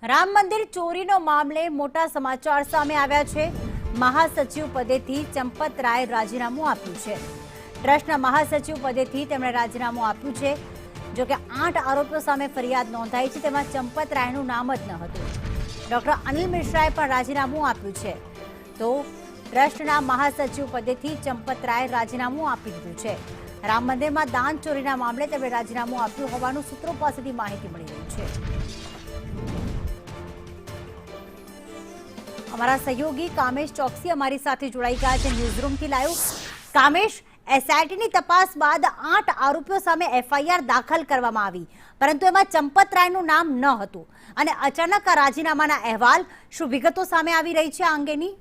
રામ મંદિર ચોરીનો મામલે મોટા સમાચાર સામે આવ્યા છે। મહાસચિવ પદેથી ચંપત રાય રાજીનામું આપ્યું છે। ટ્રસ્ટના મહાસચિવ પદેથી તેમણે રાજીનામું આપ્યું છે। જો કે 8 આરોપીઓ સામે ફરિયાદ નોંધાઈ છે, તેમાં ચંપત રાયનું નામ જ ન હતું। ડોક્ટર અનિલ મિશ્રાએ પણ રાજીનામું આપ્યું છે। તો ટ્રસ્ટના મહાસચિવ પદેથી ચંપત રાય રાજીનામું આપી દીધું છે। રામ મંદિરમાં દાન ચોરીના મામલે તેમણે રાજીનામું આપ્યું હોવાનું સૂત્રો પાસેથી માહિતી મળી રહી છે। हमारा सहयोगी कामेश चौकसी हमारी साथ जोड़ाई गया है न्यूज़रूम की लाइव। कामेश, एसआईटी ની તપાસ બાદ 8 આરોપીઓ સામે એફઆઈઆર દાખલ કરવામાં આવી, પરંતુ એમાં ચંપત રાયનું નામ ન હતું અને અચાનક આ રાજીનામાના અહેવાલ શું વિગતો સામે આવી રહી છે આ અંગેની?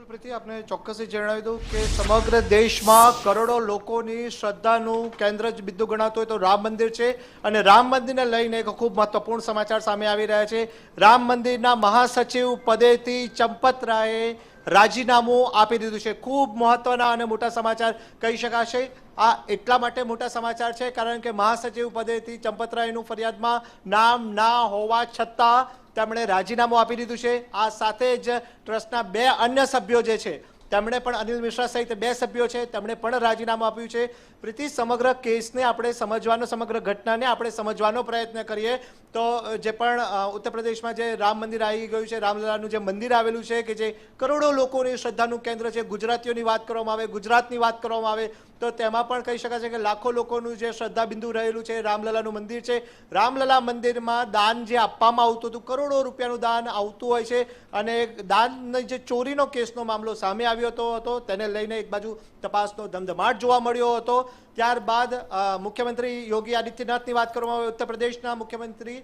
પ્રીતિ, આપને ચોક્કસથી જણાવી દઉં કે સમગ્ર દેશમાં કરોડો લોકોની શ્રદ્ધાનું કેન્દ્ર જ બિંદુ ગણાતો હોય તો રામ મંદિર છે અને રામ મંદિરને લઈને એક ખૂબ મહત્વપૂર્ણ સમાચાર સામે આવી રહ્યા છે। રામ મંદિરના મહાસચિવ પદેથી ચંપત રાયે રાજીનામું આપી દીધું છે। ખૂબ મહત્વના અને મોટા સમાચાર કહી શકાશે। આ એટલા માટે મોટા સમાચાર છે કારણ કે મહાસચિવ પદેથી ચંપત રાયનું ફરિયાદમાં નામ ના હોવા છતાં તેમણે રાજીનામું આપી દીધું છે। આ સાથે જ ટ્રસ્ટના 2 અન્ય સભ્યો જે છે તેમણે પણ અનિલ મિશ્રા સહિત 2 સભ્યો છે તેમણે પણ રાજીનામું આપ્યું છે। પ્રીતિ, સમગ્ર કેસને આપણે સમજવાનો, સમગ્ર ઘટનાને આપણે સમજવાનો પ્રયત્ન કરીએ તો જે પણ ઉત્તર પ્રદેશમાં જે રામ મંદિર આવી ગયું છે, રામલલાનું જે મંદિર આવેલું છે કે જે કરોડો લોકોની શ્રદ્ધાનું કેન્દ્ર છે, ગુજરાતીઓની વાત કરવામાં આવે, ગુજરાતની વાત કરવામાં આવે તો તેમાં પણ કહી શકાય છે કે લાખો લોકોનું જે શ્રદ્ધા બિંદુ રહેલું છે રામલલાનું મંદિર છે। રામલલા મંદિરમાં દાન જે આપવામાં આવતું હતું, કરોડો રૂપિયાનું દાન આવતું હોય છે અને દાનની જે ચોરીનો કેસનો મામલો સામે આવ્યો હતો તેને લઈને એક બાજુ તપાસનો ધમધમાટ જોવા મળ્યો હતો। ત્યારબાદ મુખ્યમંત્રી યોગી આદિત્યનાથની વાત કરવામાં આવે, ઉત્તર પ્રદેશના મુખ્યમંત્રી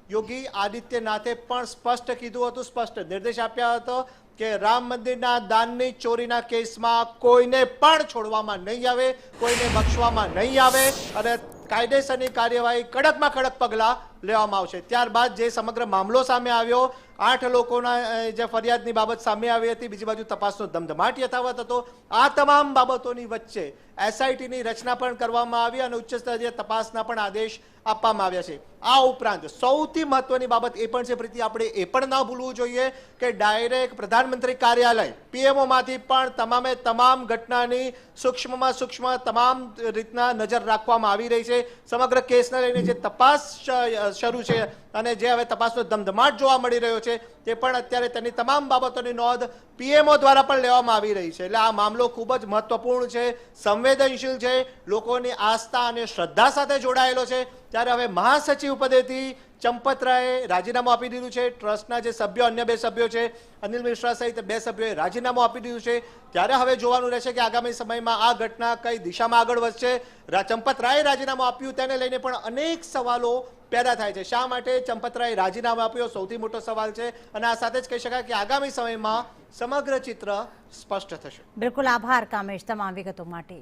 યોગી આદિત્યનાથે પણ સ્પષ્ટ કીધું હતું, સ્પષ્ટ નિર્દેશ આપ્યા હતો કે રામ મંદિરના દાનની ચોરીના કેસમાં કોઈને પણ છોડવામાં નહીં આવે, કોઈને બક્ષવામાં નહીં આવે અને કાયદેસરની કાર્યવાહી કડકમાં કડક પગલાં લેવામાં આવશે। ત્યારબાદ જે સમગ્ર મામલો સામે આવ્યો, 8 લોકોના જે ફરિયાદની બાબત સામે આવી હતી, બીજી બાજુ તપાસનો ધમધમાટ યથાવત હતો। આ તમામ બાબતોની વચ્ચે એસઆઈટીની રચના પણ કરવામાં આવી અને ઉચ્ચ સ્તરીય તપાસના પણ આદેશ આપવામાં આવ્યા છે। આ ઉપરાંત સૌથી મહત્વની બાબત એ પણ છે પ્રીતિ, આપણે એ પણ ન ભૂલવું જોઈએ કે ડાયરેક્ટ પ્રધાનમંત્રી કાર્યાલય પીએમઓમાંથી પણ તમામે તમામ ઘટનાની સૂક્ષ્મમાં સૂક્ષ્મ તમામ રીતના નજર રાખવામાં આવી રહી છે। સમગ્ર કેસને લઈને જે તપાસ શરૂ છે અને જે હવે તપાસનો ધમધમાટ જોવા મળી રહ્યો છે તે પણ અત્યારે તેની તમામ બાબતોની નોંધ પીએમઓ દ્વારા પણ લેવામાં આવી રહી છે। એટલે આ મામલો ખૂબ જ મહત્વપૂર્ણ છે, સંવેદનશીલ છે, લોકોની આસ્થા અને શ્રદ્ધા સાથે જોડાયેલો છે। ત્યારે હવે મહાસચિવ પદેથી ચંપત રાયે રાજીનામું આપી દીધું છે। ટ્રસ્ટના જે સભ્યો, અન્ય 2 સભ્યો છે, અનિલ મિશ્રા સહિત 2 સભ્યોએ રાજીનામું આપી દીધું છે। ત્યારે હવે જોવાનું રહેશે કે આગામી સમયમાં આ ઘટના કઈ દિશામાં આગળ વધશે। ચંપત રાયે રાજીનામું આપ્યું તેને લઈને પણ અનેક સવાલો પેદા થાય છે। શા માટે ચંપત રાયે રાજીનામું આપ્યું, સૌથી મોટો સવાલ છે અને આ સાથે જ કહી શકાય કે આગામી સમયમાં સમગ્ર ચિત્ર સ્પષ્ટ થશે। બિલકુલ, આભાર કામેશ તમામ વિગતો માટે।